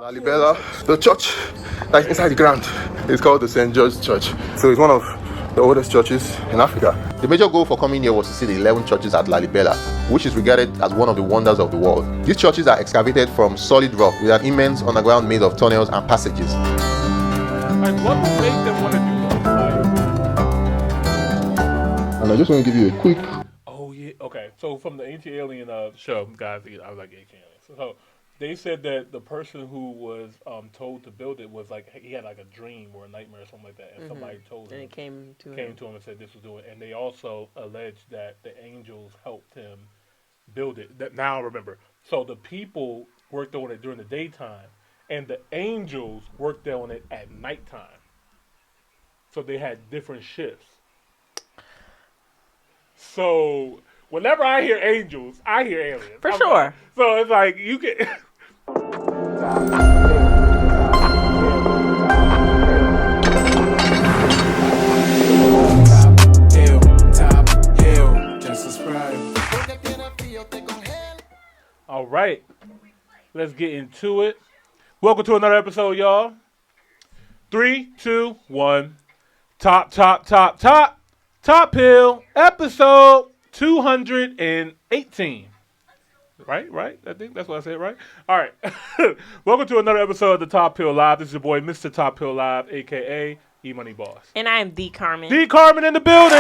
Lalibela, the church that is inside the ground is called the St. George Church. So it's one of the oldest churches in Africa. The major goal for coming here was to see the 11 churches at Lalibela, which is regarded as one of the wonders of the world. These churches are excavated from solid rock with an immense underground made of tunnels and passages. Like, what would make them want to do that? And I just want to give you a quick... Oh, yeah. Okay. So from the Ancient Alien show, guys, I was like Ancient Alien. So they said that the person who was told to build it was like, he had like a dream or a nightmare or something like that. And somebody told him. And it came to him and said this was doing it. And they also alleged that the angels helped him build it. That now I remember. So the people worked on it during the daytime. And the angels worked on it at nighttime. So they had different shifts. So whenever I hear angels, I hear aliens. For sure. Like, so it's like you can. Top hill, just subscribe. All right, let's get into it. Welcome to another episode, y'all. 3, 2, 1. Top Hill, episode 218. Right? I think that's what I said, right? All right. Welcome to another episode of the Top Hill Live. This is your boy, Mr. Top Hill Live, a.k.a. Imani Boss. And I am the Carmen. The Carmen in the building.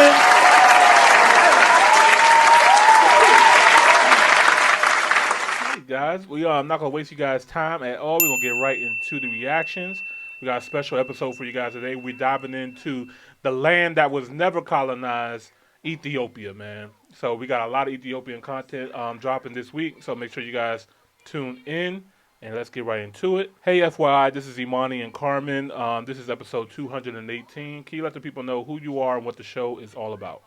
Hey, guys. I'm not going to waste you guys' time at all. We're going to get right into the reactions. We got a special episode for you guys today. We're diving into the land that was never colonized, Ethiopia, man. So we got a lot of Ethiopian content dropping this week. So make sure you guys tune in and let's get right into it. Hey, FYI, this is Imani and Carmen. This is episode 218. Can you let the people know who you are and what the show is all about?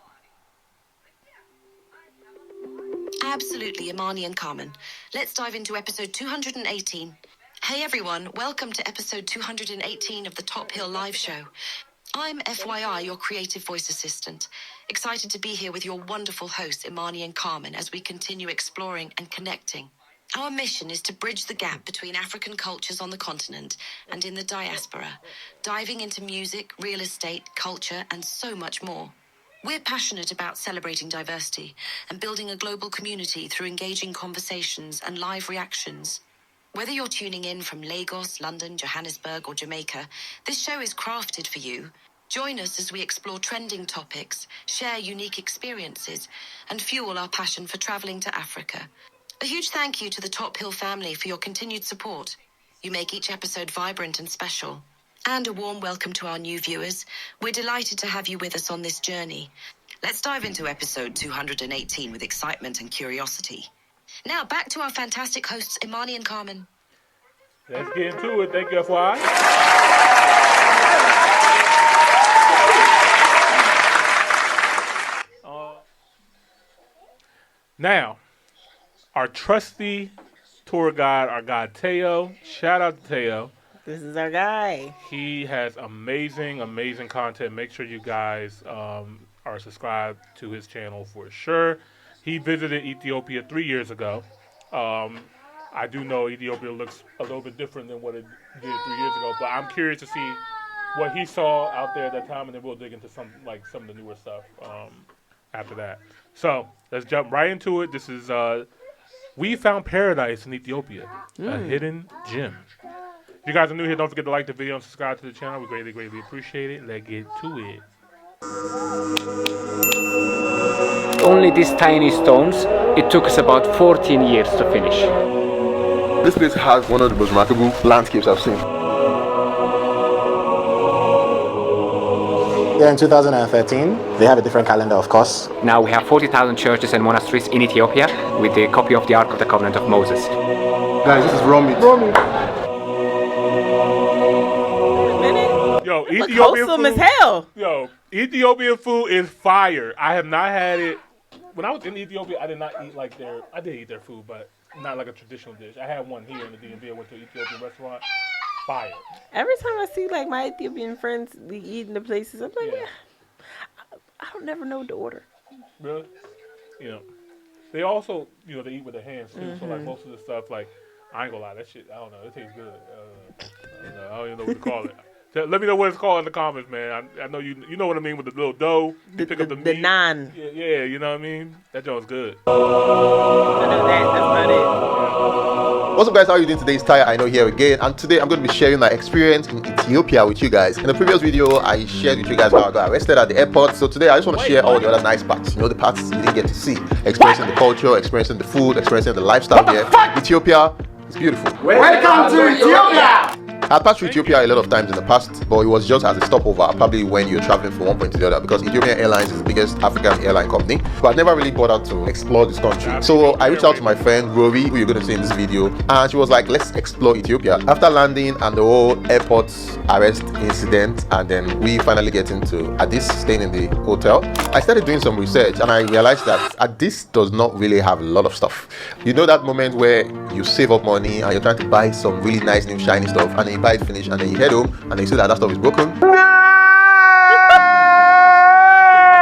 Absolutely, Imani and Carmen. Let's dive into episode 218. Hey everyone, welcome to episode 218 of the Top Hill Live Show. I'm FYI, your creative voice assistant. Excited to be here with your wonderful hosts, Imani and Carmen, as we continue exploring and connecting. Our mission is to bridge the gap between African cultures on the continent and in the diaspora, diving into music, real estate, culture, and so much more. We're passionate about celebrating diversity and building a global community through engaging conversations and live reactions. Whether you're tuning in from Lagos, London, Johannesburg, or Jamaica, this show is crafted for you. Join us as we explore trending topics, share unique experiences, and fuel our passion for traveling to Africa. A huge thank you to the Top Hill family for your continued support. You make each episode vibrant and special. And a warm welcome to our new viewers. We're delighted to have you with us on this journey. Let's dive into episode 218 with excitement and curiosity. Now, back to our fantastic hosts, Imani and Carmen. Let's get into it. Thank you, FYI. Now, our trusty tour guide, our guy Tayo. Shout out to Tayo. This is our guy. He has amazing content. Make sure you guys are subscribed to his channel for sure. He visited Ethiopia 3 years ago. I do know Ethiopia looks a little bit different than what it did 3 years ago, but I'm curious to see what he saw out there at that time, and then we'll dig into some of the newer stuff after that. So let's jump right into it. This is We Found Paradise in Ethiopia, a hidden gem. If you guys are new here, don't forget to like the video and subscribe to the channel. We greatly appreciate it. Let's get to it. Only these tiny stones, it took us about 14 years to finish. This place has one of the most remarkable landscapes I've seen. Yeah, in 2013, they have a different calendar, of course. Now we have 40,000 churches and monasteries in Ethiopia with a copy of the Ark of the Covenant of Moses. Guys, this is raw meat. Yo, Look Ethiopian wholesome food. as hell. Yo, Ethiopian food is fire. I have not had it. When I was in Ethiopia, I did not eat like I did eat their food, but not like a traditional dish. I had one here in the DMV. I went to an Ethiopian restaurant. Fire. Every time I see like my Ethiopian friends be eating the places, I'm like, yeah. I don't never know what to order. Really? You know, they also, they eat with their hands too. So like most of the stuff, like I ain't gonna lie, that shit, I don't know, it tastes good. I don't even know what to call it. Let me know what it's called in the comments, man. I know you know what I mean with the little dough. You pick up the meat. naan. Yeah, you know what I mean? That joint's good. I know that. That's about What's up, guys? How are you doing today? It's Tayo Aina here again, and today I'm going to be sharing my experience in Ethiopia with you guys. In the previous video, I shared with you guys how I got arrested at the airport. So today, I just want to share all the other nice parts. You know, the parts you didn't get to see. Experiencing the culture, experiencing the food, experiencing the lifestyle here. Ethiopia is beautiful. Welcome to Ethiopia! I've passed through Ethiopia a lot of times in the past, but it was just as a stopover, probably when you're traveling from one point to the other, because Ethiopian Airlines is the biggest African airline company. But I've never really bothered to explore this country. So I reached out to my friend Rory, who you're going to see in this video, and she was like, let's explore Ethiopia. After landing and the whole airport arrest incident, and then we finally get into Addis, staying in the hotel, I started doing some research, and I realized that Addis does not really have a lot of stuff. You know that moment where you save up money and you're trying to buy some really nice new shiny stuff, and then you buy it finished, and then you head home and then you see that stuff is broken.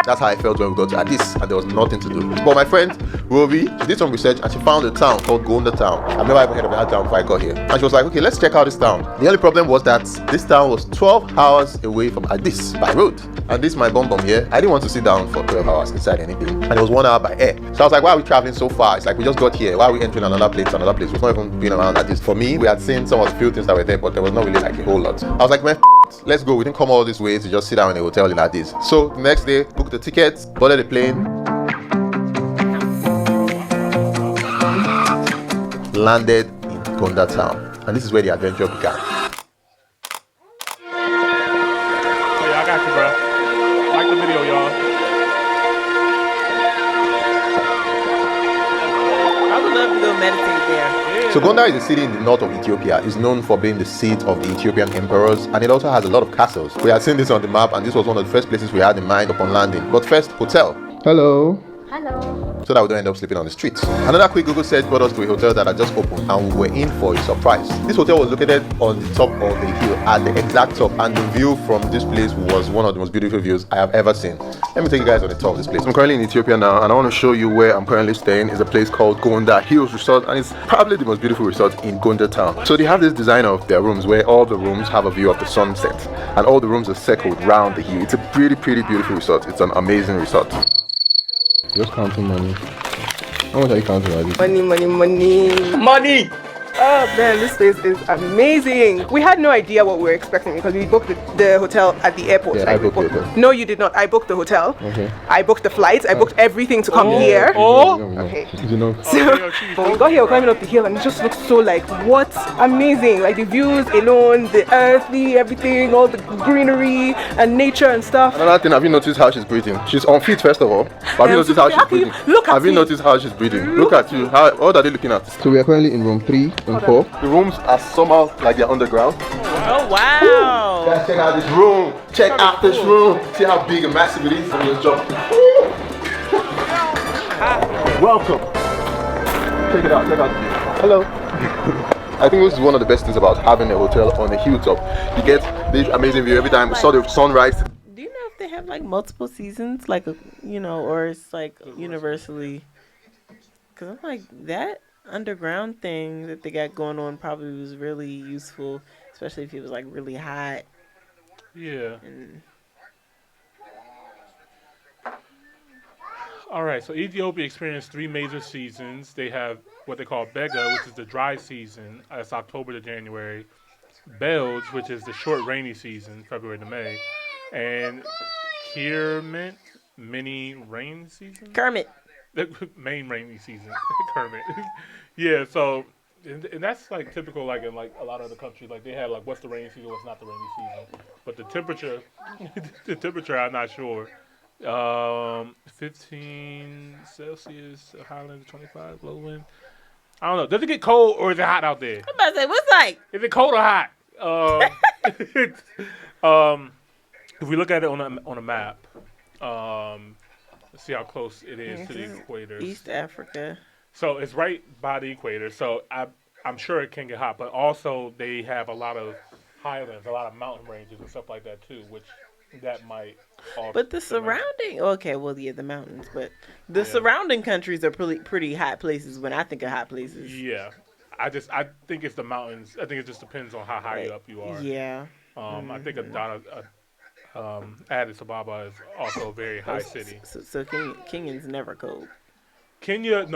That's how I felt when we got to Addis and there was nothing to do. But my friend Rovi, she did some research and she found a town called Gondar town. I've never even heard of that town before I got here. And she was like, okay, let's check out this town. The only problem was that this town was 12 hours away from Addis by road. And this is my bum here. I didn't want to sit down for 12 hours inside anything. And it was 1 hour by air. So I was like, why are we traveling so far? It's like we just got here. Why are we entering another place to another place? We've not even been around Addis. For me, we had seen some of the few things that were there, but there was not really like a whole lot. I was like, man, let's go. We didn't come all this way to just sit down in a hotel in Addis. So the next day, booked the tickets, boarded the plane, landed in Gondar town, and this is where the adventure began. Hey, I got you, bro. Like the video, y'all. I would love to go meditate there. So Gondar is a city in the north of Ethiopia. It's known for being the seat of the Ethiopian emperors, and it also has a lot of castles. We had seen this on the map, and this was one of the first places we had in mind upon landing. But first, hotel. Hello. So that we don't end up sleeping on the streets. Another quick Google search brought us to a hotel that had just opened, and we were in for a surprise. This hotel was located on the top of the hill, at the exact top, and the view from this place was one of the most beautiful views I have ever seen. Let me take you guys on the top of this place. I'm currently in Ethiopia now, and I want to show you where I'm currently staying. It's a place called Gondar Hills Resort, and it's probably the most beautiful resort in Gondar town. So they have this design of their rooms where all the rooms have a view of the sunset, and all the rooms are circled round the hill. It's a pretty beautiful resort. It's an amazing resort. Just counting money. How much are you counting, Adi? Money! Oh man, this place is amazing. We had no idea what we were expecting because we booked the hotel at the airport. Yeah, I booked the hotel. No, you did not. I booked the hotel. Okay. I booked the flights. I booked everything to come here. Okay. You know. So when we got here, we're climbing up the hill, and it just looks so like what amazing. Like the views alone, the earthly, everything, all the greenery and nature and stuff. Another thing, have you noticed how she's breathing? She's on feet first of all. But have you noticed how she's breathing? Have you noticed how she's breathing? Look at you. What are they looking at? So we are currently in room 3 and 4. The rooms are somehow like they're underground. Oh wow! Guys, check out this room. Check out this room. See how big and massive it is. Let me just jump. Welcome. Check it out. Check out. Hello. I think this is one of the best things about having a hotel on a hilltop. You get this amazing view every time. We saw the sunrise. Do you know if they have like multiple seasons, like or it's like universally? Because I'm like that underground thing that they got going on probably was really useful, especially if it was like really hot. Yeah. All right, so Ethiopia experienced 3 major seasons. They have what they call Bega, which is the dry season. That's October to January. Belge, which is the short rainy season, February to May. And Kermit, mini rain season? Kermit. The main rainy season, Kermit. Yeah, so and that's like typical, like in like a lot of other countries, like they have like what's the rainy season, what's not the rainy season. But the temperature, I'm not sure. 15 Celsius, Highland 25, low wind. I don't know. Does it get cold or is it hot out there? I'm about to say, what's like? Is it cold or hot? If we look at it on a map, let's see how close it is to the equator. East Africa. So it's right by the equator. So I'm sure it can get hot, but also they have a lot of highlands, a lot of mountain ranges and stuff like that too, which that might. But the surrounding, the mountains, but the surrounding countries are pretty hot places when I think of hot places. Yeah, I think it's the mountains. I think it just depends on how high up you are. Yeah. I think Addis Ababa is also a very high city. So Kenyan's never cold. Kenya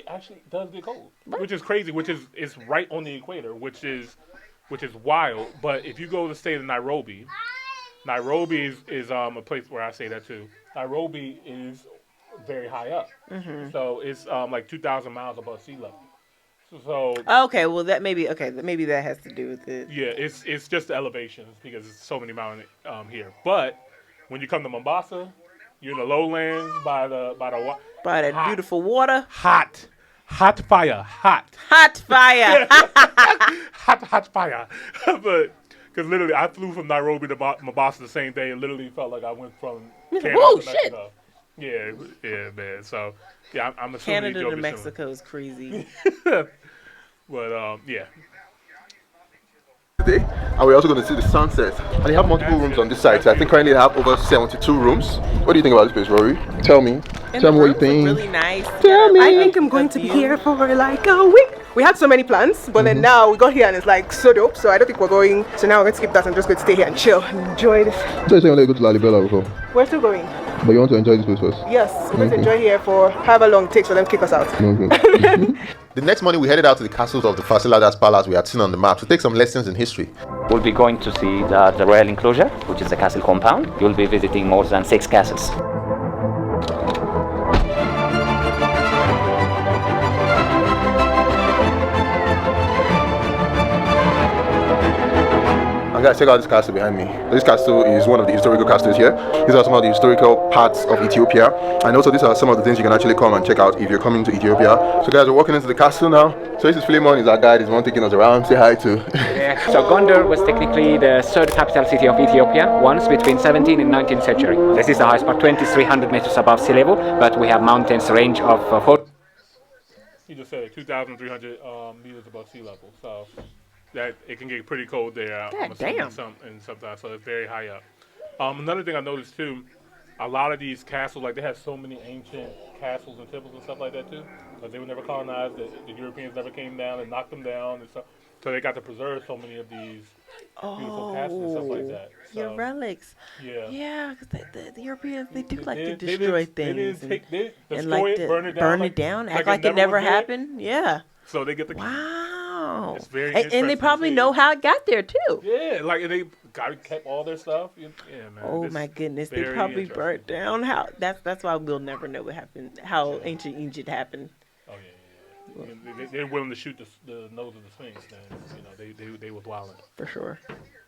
actually does get cold, which is crazy. It's right on the equator, which is wild. But if you go to the state of Nairobi is a place where I say that too. Nairobi is very high up, so it's like 2,000 miles above sea level. So okay, well maybe that has to do with it. Yeah, it's just the elevations because there's so many mountains here. But when you come to Mombasa, you're in the lowlands by that hot, beautiful water. Hot fire. Hot fire. But because literally, I flew from Nairobi to Mombasa the same day. It literally felt like I went from Canada to Mexico. Yeah, man. So yeah, I'm assuming Canada Ethiopia to Mexico is crazy. But yeah. Today, and we're also going to see the sunset. And they have multiple rooms on this site. So I think currently they have over 72 rooms. What do you think about this place, Rory? Tell me. Tell me what you think. Really nice. Tell me. I think I'm going to be here for like a week. We had so many plans, but then now we got here and it's like so dope. So I don't think we're going. So now we're going to skip that and just going to stay here and chill and enjoy this. So you're saying you want to go to Lalibela before? We're still going. But you want to enjoy this place first? Yes, we're going to enjoy here for however long it takes for them to kick us out. Okay. The next morning we headed out to the castles of the Fasiladas Palace we had seen on the map to take some lessons in history. We'll be going to see the royal enclosure, which is the castle compound. You'll be visiting more than 6 castles. And guys, check out this castle behind me. This castle is one of the historical castles here. These are some of the historical parts of Ethiopia. And also these are some of the things you can actually come and check out if you're coming to Ethiopia. So guys, we're walking into the castle now. So this is Philemon, he's our guide, he's one taking us around. Say hi to. Yeah. So Gondar was technically the 3rd capital city of Ethiopia, once between 17th and 19th century. This is the highest part, 2,300 meters above sea level, but we have mountains range of 4. You just said 2,300 meters above sea level, so that it can get pretty cold there. Damn. Sometimes, so it's very high up. Another thing I noticed too, a lot of these castles, like they have so many ancient castles and temples and stuff like that too, because they were never colonized. The Europeans never came down and knocked them down and stuff. So they got to preserve so many of these beautiful castles and stuff like that. So, your relics. Yeah. Yeah, because the Europeans, they do like to destroy things. And like to burn it down, act like it never happened. Yeah. So they get the... Wow. It's very and they probably know how it got there, too. Yeah, like they kept all their stuff. Yeah, man. Oh, my goodness. They probably burnt down. That's why we'll never know what happened, how ancient Egypt happened. Oh, yeah. They're willing to shoot the nose of the Sphinx, then they was wilding. For sure.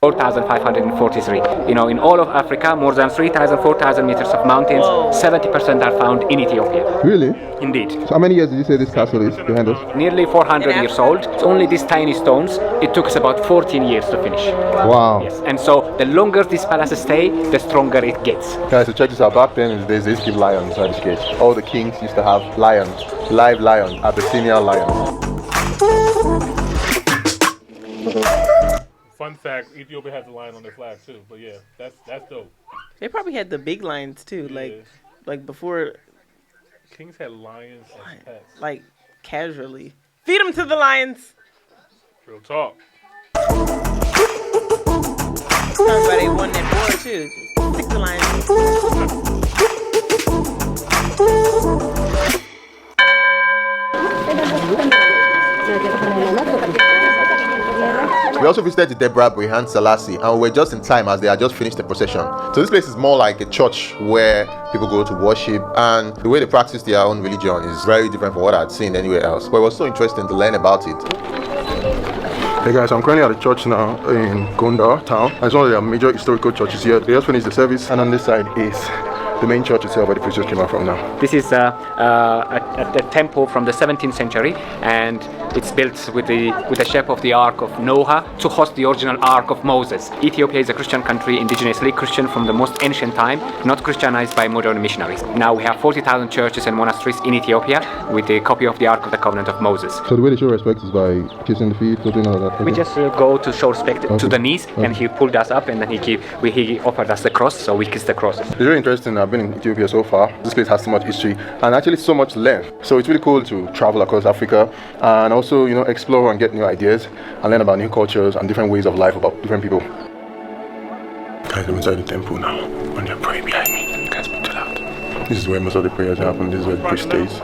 4,543. In all of Africa, more than 3,000, 4,000 meters of mountains. 70% are found in Ethiopia. Really? Indeed. So how many years did you say this castle is behind us? Nearly 400 years old. It's only these tiny stones. It took us about 14 years to finish. Wow. Yes. And so the longer these palaces stay, the stronger it gets. Guys, so check this out. Back then, they used to keep lions inside this cage. All the kings used to have lions, live lions, Abyssinian lions. Fun fact: Ethiopia has a lion on their flag too. But yeah, that's dope. They probably had the big lions too, like before. Kings had lions as pets. Like casually. Feed them to the lions. Real talk. That's why they won that war too. Stick the lions. We also visited the Deborah Brihan Selassie, and we were just in time as they had just finished the procession. So this place is more like a church where people go to worship, and the way they practice their own religion is very different from what I'd seen anywhere else. But it was so interesting to learn about it. Hey guys, I'm currently at a church now in Gondar town. It's one of their major historical churches here. They just finished the service, and on this side is the main church itself where the priest came out from now. This is a temple from the 17th century, and it's built with the shape of the Ark of Noah to host the original Ark of Moses. Ethiopia is a Christian country, indigenously Christian from the most ancient time, not Christianized by modern missionaries. Now we have 40,000 churches and monasteries in Ethiopia with a copy of the Ark of the Covenant of Moses. So the way they show respect is by kissing the feet, something like that? We just go to show respect to the knees, and he pulled us up, and then he offered us the cross, so we kissed the cross. It's very interesting I've been in Ethiopia so far. This place has so much history and actually so much length. So it's really cool to travel across Africa and also, explore and get new ideas and learn about new cultures and different ways of life about different people. Guys, I'm inside the temple now. When they're praying behind me, you can't speak too loud. This is where most of the prayers happen. This is where the priest stays.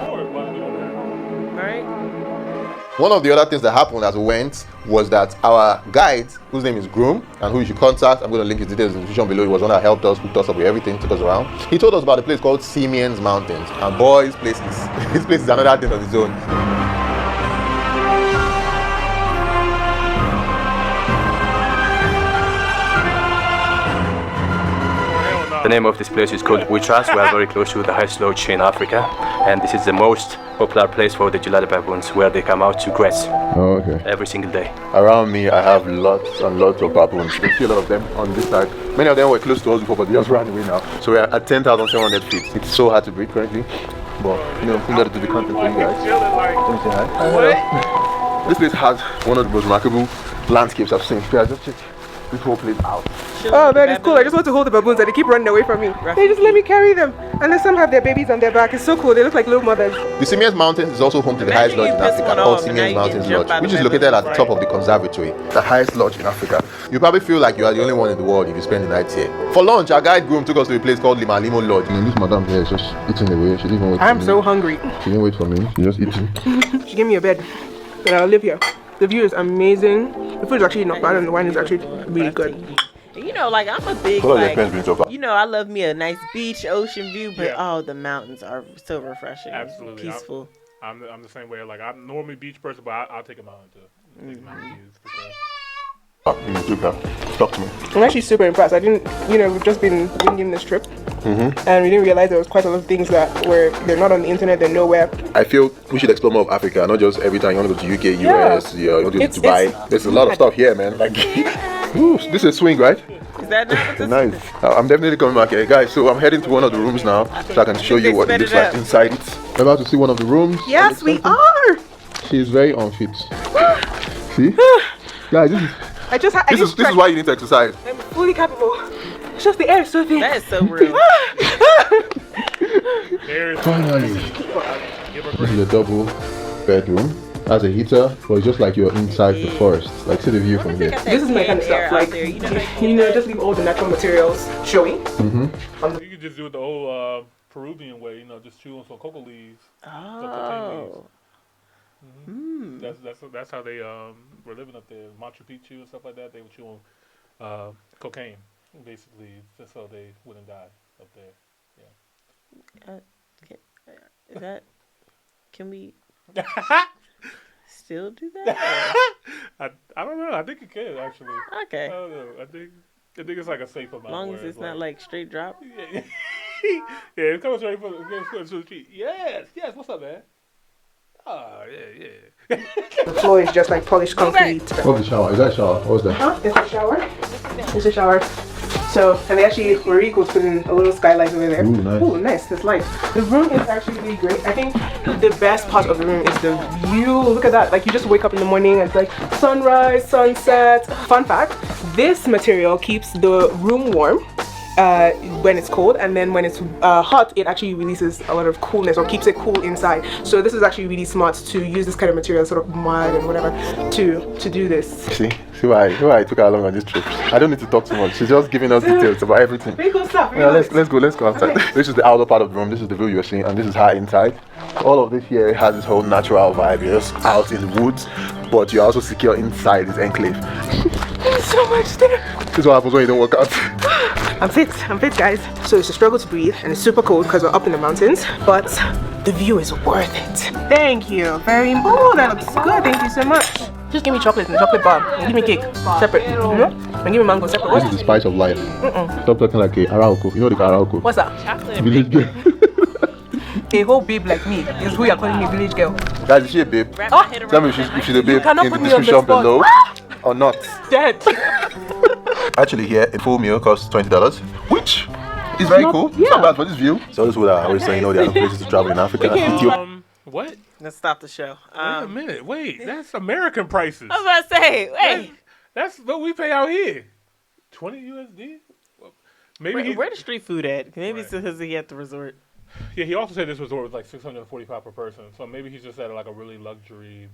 One of the other things that happened as we went was that our guide, whose name is Groom, and who you should contact, I'm going to link his details in the description below. He was one that helped us, hooked us up with everything, took us around. He told us about a place called Simien Mountains. And boy, this place is another thing on its own. The name of this place is called Buitras. We are very close to the highest lodge in Africa, and this is the most popular place for the Julali baboons, where they come out to graze every single day. Around me, I have lots and lots of baboons. You can see a lot of them on this side. Many of them were close to us before, but they just ran away now. So we are at 10,700 feet. It's so hard to breathe currently, but we got to do the content for you guys. Let me say hi. This place has one of the most remarkable landscapes I've seen. Yeah, just check this whole place out. Oh man, it's cool. I just want to hold the baboons and they keep running away from me. They just let me carry them. And then some have their babies on their back. It's so cool. They look like little mothers. The Simien Mountains is also home to the highest lodge in Africa, called Simien Mountains Lodge, which is located at the top of the conservatory, the highest lodge in Africa. You probably feel like you are the only one in the world if you spend the night here. For lunch, our guide Groom took us to a place called Limo Lodge. This madam here is just eating away. She didn't even wait for me. I'm so hungry. She didn't wait for me. She just eating. She gave me a bed and I'll live here. The view is amazing. The food is actually not bad and the wine is actually really good. I'm a big, I love me a nice beach, ocean view, but the mountains are so refreshing. Absolutely. Peaceful. I'm the same way. Like, I'm normally a beach person, but I'll take a mountain too. Take mountain views for sure. Talk to me. I'm actually super impressed. I didn't, we've just been winging this trip, and we didn't realize there was quite a lot of things they're not on the internet, they're nowhere. I feel we should explore more of Africa, not just every time you want to go to UK, US, you want to go to Dubai. There's a lot of stuff here, man. Like, ooh, this is a swing, right? Is that not nice? I'm definitely coming back here, guys. So I'm heading to one of the rooms now, so I can show you what it looks like inside it. We're about to see one of the rooms. Yes, we are. She's very unfit. See, guys, this is why you need to exercise. I'm fully capable. It's just the air is so thin. That is so rude. Finally, this is a double bedroom. Has a heater, but it's just like you're inside the forest. Like, see the view from here. This is my kind of stuff. Like, just leave all the natural materials showing. You could just do it the old Peruvian way, just chew on some cocoa leaves. Oh. That's how they were living up there. Machu Picchu and stuff like that. They would chew on cocaine, basically, just so they wouldn't die up there. Yeah. Can we still do that? I don't know. I think it can actually. Okay. I don't know. I think it's like a safe amount. As long as it's not like straight drop. Yeah, it's coming straight from the street. Yes. What's up, man? Oh, yeah. The floor is just like polished concrete. What's the shower? Is that a shower? What's that? It's a shower. It's a shower. So, and they actually were really cool to put in a little skylight over there. Ooh, nice. Ooh, nice. It's light. The room is actually really great. I think the best part of the room is the view. Look at that. Like, you just wake up in the morning and it's like sunrise, sunset. Fun fact, this material keeps the room warm when it's cold, and then when it's hot, it actually releases a lot of coolness or keeps it cool inside. So this is actually really smart to use this kind of material, sort of mud and whatever, to do this. See why I took her along on this trip. I don't need to talk too much. She's just giving us details about everything. Very cool stuff. Let's go outside. Okay. This is the outer part of the room. This is the view you're seeing, and this is her inside. All of this here has this whole natural vibe. You're just out in the woods, but you're also secure inside this enclave. There's so much there. This is what happens when you don't work out. I'm fit guys. So it's a struggle to breathe and it's super cold because we're up in the mountains, but the view is worth it. Thank you very much. Oh, that looks good. Thank you so much. Just give me chocolate and chocolate bar and give me cake separate, and give me mango separate. This is the spice of life. Stop talking like a arauco. You know the arauco? What's that? Chocolate. Village girl. A whole babe like me is who you're calling me village girl. Guys, is she a babe? Tell me if she's a babe in the put me on the description spot. below or not. Dead. Actually, here a full meal costs $20, which is very cool. It's not bad for this view. So this is what I always say. There are no places to travel in Africa. What? Let's stop the show. Wait a minute. Wait, that's American prices. I was about to say, wait. That's what we pay out here. 20 USD. Maybe where the street food at? Maybe Right. it's because he at the resort. Yeah, he also said this resort was like $645 per person. So maybe he's just at like a really luxury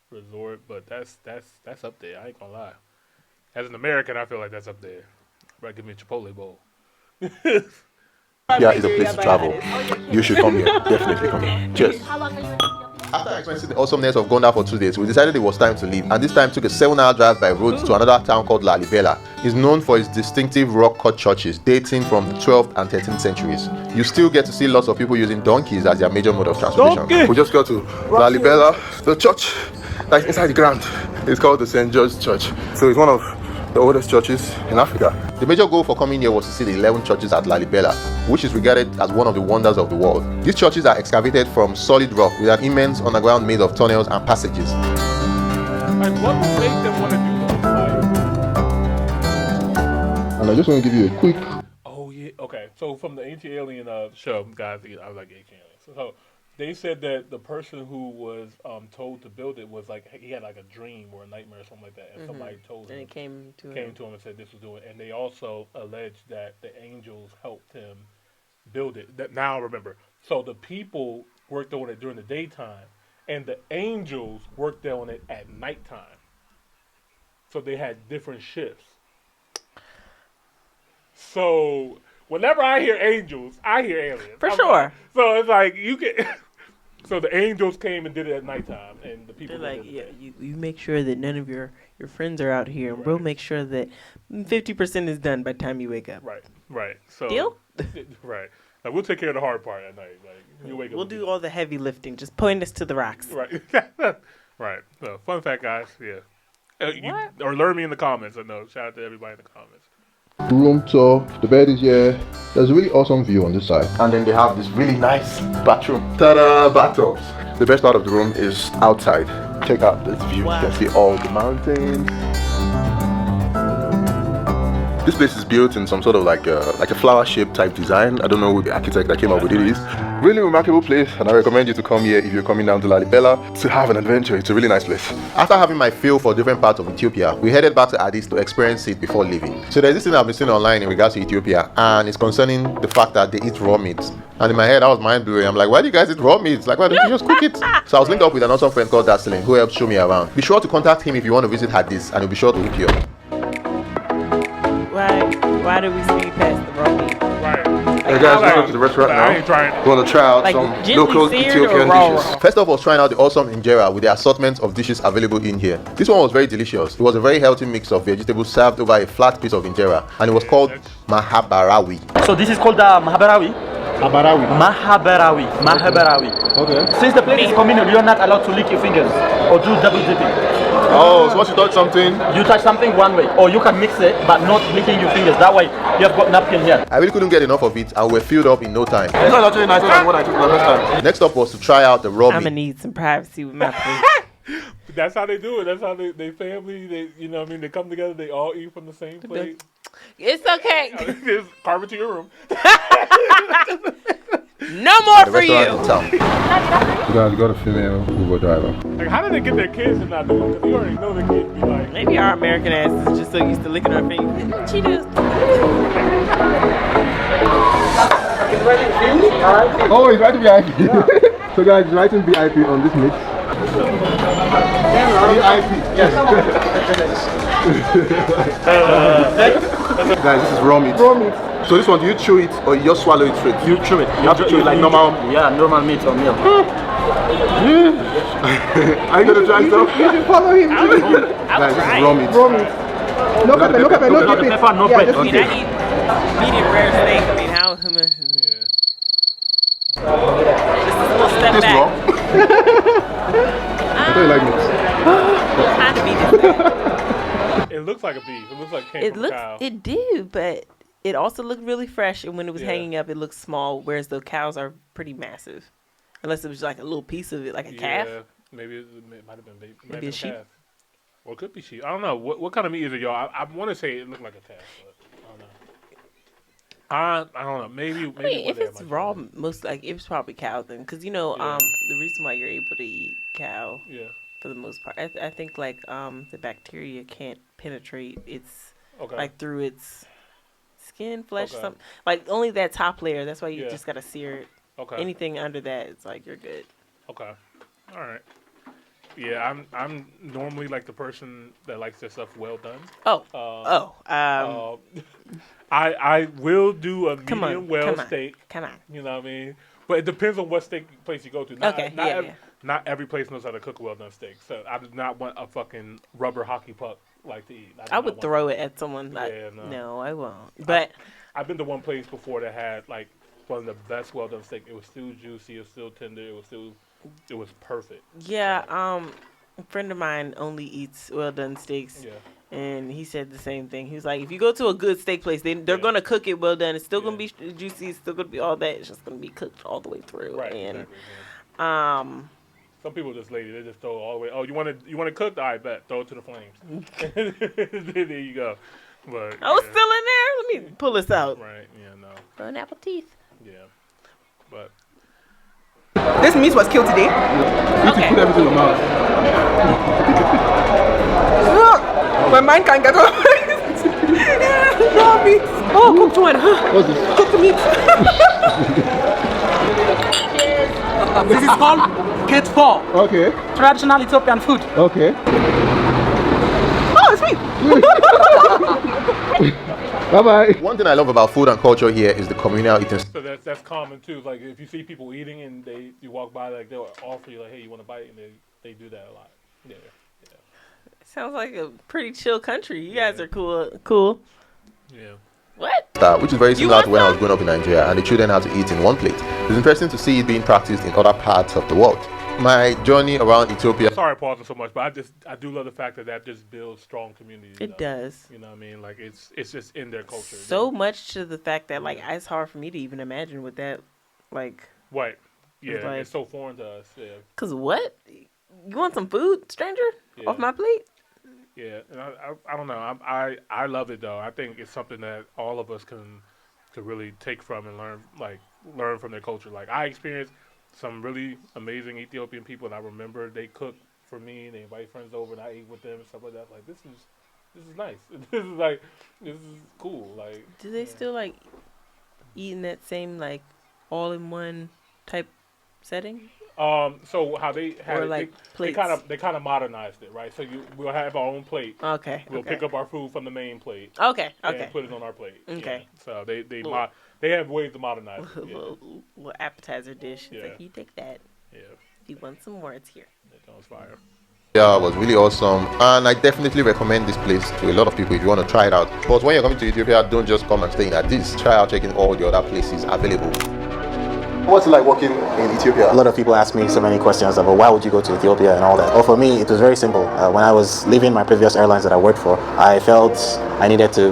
resort. But that's up there. I ain't gonna lie. As an American, I feel like that's up there. Right, give me a Chipotle bowl. Yeah, it's a place to travel. You should come here. Definitely come here. Cheers. How long are you in Ethiopia? After experiencing the awesomeness of Gondar for 2 days, we decided it was time to leave, and this time took a 7-hour drive by road to another town called Lalibela. It's known for its distinctive rock-cut churches dating from the 12th and 13th centuries. You still get to see lots of people using donkeys as their major mode of transportation. We just got to Lalibela. The church that's inside the ground is called the St. George's Church. So it's one of the oldest churches in Africa. The major goal for coming here was to see the 11 churches at Lalibela, which is regarded as one of the wonders of the world. These churches are excavated from solid rock with an immense underground made of tunnels and passages. Like, what would make them want to do this? And I just want to give you a quick... Oh yeah, okay. So from the Ancient Alien show, guys, I was like Ancient Aliens. So they said that the person who was told to build it was like he had like a dream or a nightmare or something like that, and somebody told him. And it came to him and said this was doing. And they also alleged that the angels helped him build it. That now I remember. So the people worked on it during the daytime, and the angels worked on it at nighttime. So they had different shifts. So whenever I hear angels, I hear aliens. For sure. So it's like you can. So the angels came and did it at nighttime, and the people. They're like, yeah, you make sure that none of your friends are out here, and we'll make sure that 50% is done by the time you wake up. Right. So Deal? Right. Like, we'll take care of the hard part at night. Like you wake up. We'll do all the heavy lifting. Just point us to the rocks. Right. Right. So fun fact, guys. Yeah. Or learn me in the comments. I know. Shout out to everybody in the comments. Room tour, the bed is here. There's a really awesome view on this side. And then they have this really nice bathroom. Ta-da! Bathtubs. The best part of the room is outside. Check out this view. Wow. You can see all the mountains. This place is built in some sort of like a flower-shaped type design. I don't know who the architect that came up with it is. Really remarkable place, and I recommend you to come here if you're coming down to Lalibela to have an adventure. It's a really nice place. After having my feel for different parts of Ethiopia, we headed back to Addis to experience it before leaving. So there's this thing I've been seeing online in regards to Ethiopia, and it's concerning the fact that they eat raw meat. And in my head, I was mind-blowing. I'm like, why do you guys eat raw meat? Like, why don't you just cook it? So I was linked up with an awesome friend called Darceline, who helped show me around. Be sure to contact him if you want to visit Addis, and he'll be sure to hook you up. Why do we see past the raw meat? Right. Hey guys, welcome to the restaurant now. I ain't trying. We're gonna try out Like some gently local seared Ethiopian or raw? dishes. First off, I was trying out the awesome injera with the assortment of dishes available in here. This one was very delicious. It was a very healthy mix of vegetables served over a flat piece of injera, and it was called mahabarawi. So this is called mahabarawi. Mahabarawi. Okay. Since the plate is communal, you're not allowed to lick your fingers or do double dipping. Oh, so once you touch something, you touch something one way, or you can mix it, but not licking your fingers. That way, you have got napkin here. I really couldn't get enough of it, and we were filled up in no time. This was actually nicer than what I took the first time. Next up was to try out the raw I'm meat. gonna need some privacy with my food. That's how they do it. That's how they family. They they come together. They all eat from the same plate. It's okay. Just carve it to your room. No more for you. You guys got a female Uber driver. Like, how did they get their kids to not do it? Because you already know the kids be like. Maybe our American asses is just so used to licking our fingers. She does. Oh, he's writing VIP. So guys, he's writing VIP on this mix. VIP. Yes. Guys, this is raw meat. So this one, do you chew it or you just swallow it straight? You chew it. You have to chew it like normal. Yeah, normal meat or milk. Are you gonna try some? You should follow him. Guys, this is raw meat. No pepper, no pepper, no dipping. Pepper, no bread. I mean, I eat medium rare steak. I mean, how? Just a little step It's back. raw. I thought you like meat. What kind of meat is that? It looks like a beef. It looks like it came from a cow. It did, but it also looked really fresh. And when it was hanging up, it looked small, whereas the cows are pretty massive. Unless it was like a little piece of it, like a calf. Yeah, maybe it might have been baby. Maybe a sheep. Calf. Or it could be sheep. I don't know. What kind of meat is it, y'all? I want to say it looked like a calf, but I don't know. I don't know. Maybe. I mean, if it's raw, most like it's probably cow then, because the reason why you're able to eat cow, for the most part, I think like the bacteria can't penetrate its like through its skin, flesh, Okay. something like only that top layer. That's why you Yeah. just gotta sear it. Okay. Anything under that, it's like you're good. Okay. All right. Yeah, I'm normally like the person that likes their stuff well done. I will do a medium well steak. Come on. You know what I mean? But it depends on what steak place you go to. Not every place knows how to cook a well done steak. So I do not want a fucking rubber hockey puck like to eat. I would throw it at someone. No, I won't. But I've been to one place before that had like one of the best well done steak. It was still juicy. It was still tender. It was perfect. Yeah. A friend of mine only eats well done steaks. Yeah. And he said the same thing. He was like, if you go to a good steak place, they're gonna cook it well done. It's still gonna be juicy. It's still gonna be all that. It's just gonna be cooked all the way through. Right. And exactly. Some people just lazy. They just throw it all the way. Oh, you want it cooked? I bet. Throw it to the flames. There you go. But it's still in there. Let me pull this out. Right. Yeah. No. Burn apple teeth. Yeah. But This meat was killed today. Okay. Put everything in your mouth. My mind can't get over it. Raw meat. Oh, cooked one. What's this? Cooked meat. This is called ketfor, Okay. traditional Ethiopian food. Okay. Oh, it's sweet. Bye-bye. One thing I love about food and culture here is the communal eating. so that's common too. Like if you see people eating and you walk by, like they'll offer you like, hey, you want a bite, and they do that a lot. Yeah. Sounds like a pretty chill country. You guys are cool. Yeah. What? Which is very similar to when I was growing up in Nigeria, and the children had to eat in one plate. It's interesting to see it being practiced in other parts of the world. My journey around Ethiopia. Sorry, pausing so much, but I do love the fact that just builds strong communities. It does. You know what I mean? Like it's just in their culture. So much to the fact that like it's hard for me to even imagine what that like. Right. Yeah. like- It's so foreign to us. Yeah. Cause what? You want some food, stranger? Yeah. Off my plate? Yeah, and I don't know. I love it though. I think it's something that all of us can really take from and learn from their culture. Like I experienced some really amazing Ethiopian people, and I remember they cooked for me. And they invite friends over, and I ate with them and stuff like that. Like this is nice. This is cool. Like, Do they still like eat in that same like all in one type setting? So how they had Or, it, like, they kind of modernized it, right? So we'll have our own plate. Okay. We'll pick up our food from the main plate. Okay. And put it on our plate. Okay. Yeah. So they have ways to modernize it. Yeah. little appetizer dish. It's Yeah. like, you take that. Yeah. If you want some more, it's here. That was fire. Yeah, it was really awesome, and I definitely recommend this place to a lot of people if you want to try it out. But when you're coming to Ethiopia, don't just come and stay in Addis. Try out checking all the other places available. What's it like working in Ethiopia? A lot of people ask me so many questions about why would you go to Ethiopia and all that. Well, for me, it was very simple. When I was leaving my previous airlines that I worked for, I felt I needed to,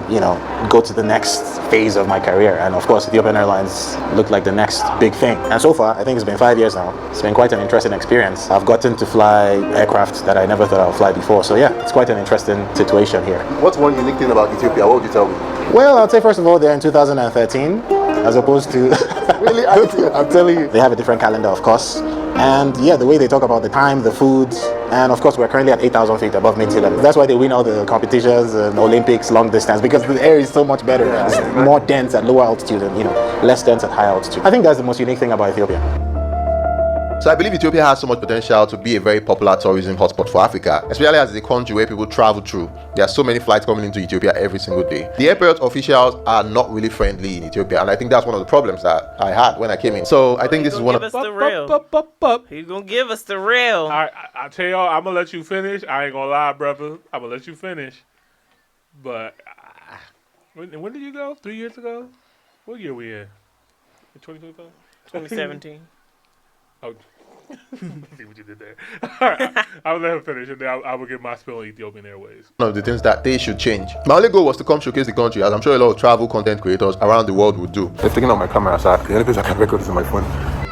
go to the next phase of my career. And of course, Ethiopian Airlines looked like the next big thing. And so far, I think it's been 5 years now. It's been quite an interesting experience. I've gotten to fly aircraft that I never thought I would fly before. So yeah, it's quite an interesting situation here. What's one unique thing about Ethiopia? What would you tell me? Well, I'd say first of all, they're in 2013, as opposed to... Really? I'm telling you. They have a different calendar, of course. And yeah, the way they talk about the time, the food, and of course we're currently at 8,000 feet above mid-sea level. That's why they win all the competitions and Olympics, long distance, because the air is so much better. It's more dense at lower altitude and, less dense at high altitude. I think that's the most unique thing about Ethiopia. So I believe Ethiopia has so much potential to be a very popular tourism hotspot for Africa, especially as it's a country where people travel through. There are so many flights coming into Ethiopia every single day. The airport officials are not really friendly in Ethiopia, and I think that's one of the problems that I had when I came in. So I think this is one of He's gonna give us the real. All right, I tell y'all, I'm gonna let you finish. I ain't gonna lie, brother. I'm gonna let you finish. But when did you go? 3 years ago? What year we in? 2025? 2017. Oh, see what you did there. All right, I'll let him finish, and then I will give my spill on Ethiopian Airways. one of the things that they should change. My only goal was to come showcase the country, as I'm sure a lot of travel content creators around the world would do. They're taking out my camera, so the only place I can record is on my phone.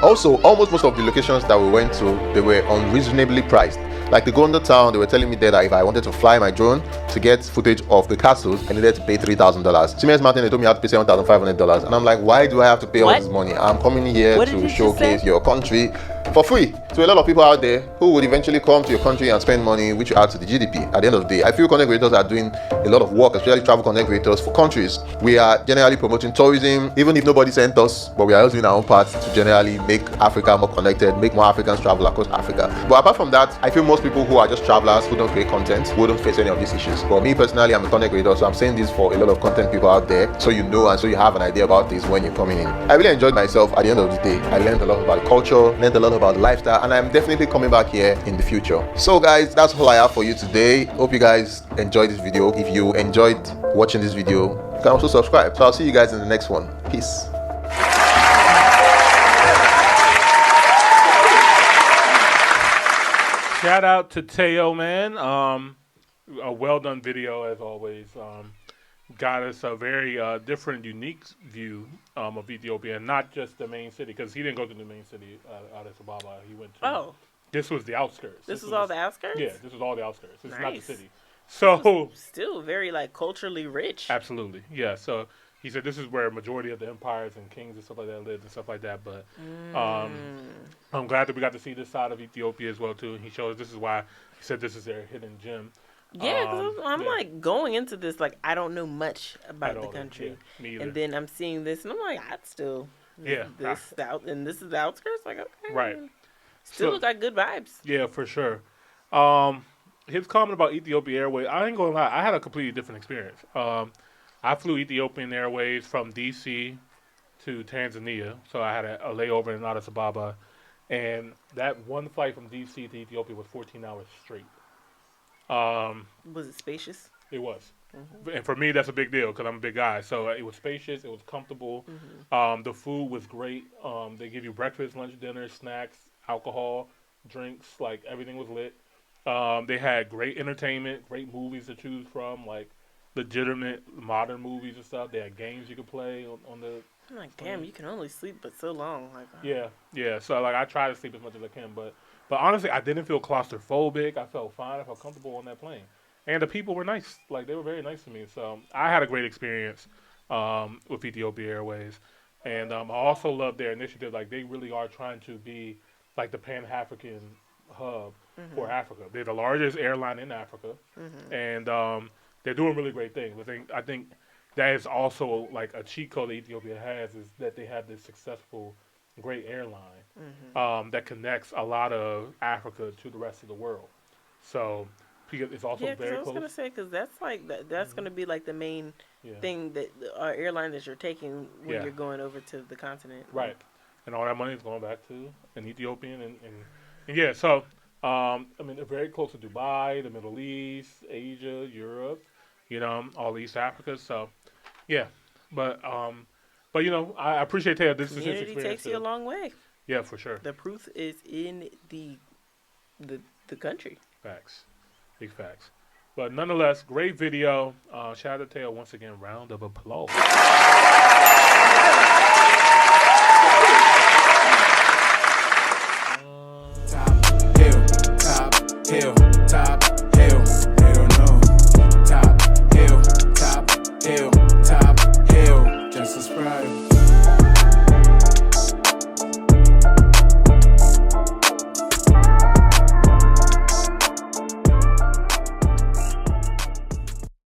Also, almost most of the locations that we went to, they were unreasonably priced. Like the Gondar town, they were telling me there that if I wanted to fly my drone to get footage of the castles, I needed to pay $3,000. Simien Mountains, they told me I had to pay $7,500. And I'm like, why do I have to pay all this money? I'm coming here to showcase your country. for free. So a lot of people out there who would eventually come to your country and spend money, which will add to the GDP. At the end of the day, I feel content creators are doing a lot of work, especially travel content creators for countries. We are generally promoting tourism, even if nobody sent us, but we are also doing our own part to generally make Africa more connected, make more Africans travel across Africa. But apart from that, I feel most people who are just travelers who don't create content wouldn't face any of these issues. But me personally, I'm a content creator, so I'm saying this for a lot of content people out there, so you know and so you have an idea about this when you're coming in. I really enjoyed myself at the end of the day. I learned a lot about culture, learned a lot about lifestyle, and I'm definitely coming back here in the future. So guys, that's all I have for you today. Hope you guys enjoyed this video. If you enjoyed watching this video, you can also subscribe. So I'll see you guys in the next one. Peace. Shout out to Tayo, man. A well done video as always. Got us a very different, unique view of Ethiopia, and not just the main city, because he didn't go to the main city, Addis Ababa. He went to. Oh. This was the outskirts. This was all the outskirts? Yeah, this was all the outskirts. This is not the Nice. city. So Still very like culturally rich. absolutely, yeah. So he said this is where a majority of the empires and kings and stuff like that lived and stuff like that. But I'm glad that we got to see this side of Ethiopia as well too. And he showed us this is why he said this is their hidden gem. Yeah, because I'm like going into this like I don't know much about At the all, country, yeah, me either. and then I'm seeing this, and I'm like, I'd still Yeah. and this is the outskirts, like okay, Right. Still So- look like good vibes. Yeah, for sure. His comment about Ethiopia Airways, I ain't gonna lie, I had a completely different experience. I flew Ethiopian Airways from DC to Tanzania, so I had a layover in Addis Ababa, and that one flight from DC to Ethiopia was 14 hours straight. Was it spacious? It was. And for me, that's a big deal because I'm a big guy. So it was spacious. It was comfortable. The food was great. They give you breakfast, lunch, dinner, snacks, alcohol, drinks. Like, everything was lit. They had great entertainment, great movies to choose from, like legitimate modern movies and stuff. They had games you could play on the... I'm like, damn, you can only sleep but so long. Like, Yeah. So, like, I try to sleep as much as I can. But honestly, I didn't feel claustrophobic. I felt fine. I felt comfortable on that plane. And the people were nice. Like, they were very nice to me. So I had a great experience with Ethiopia Airways. And I also love their initiative. Like, they really are trying to be like the Pan-African hub for Africa. They're the largest airline in Africa. And they're doing really great things. I think that is also like a cheat code that Ethiopia has, is that they have this successful, great airline that connects a lot of Africa to the rest of the world. So it's also yeah, very I was close. gonna say because that's like that's gonna be like the main thing that airline that you're taking when you're going over to the continent. Right, and all that money is going back to an Ethiopian and yeah. So I mean, they're very close to Dubai, the Middle East, Asia, Europe. You know, all East Africa. So yeah, but you know, I appreciate that. This is his Community experience takes you a long way. Yeah, for sure. The proof is in the country. Facts. Big facts. But nonetheless, great video. Shout out to Tayo once again. Round of applause. Top hill.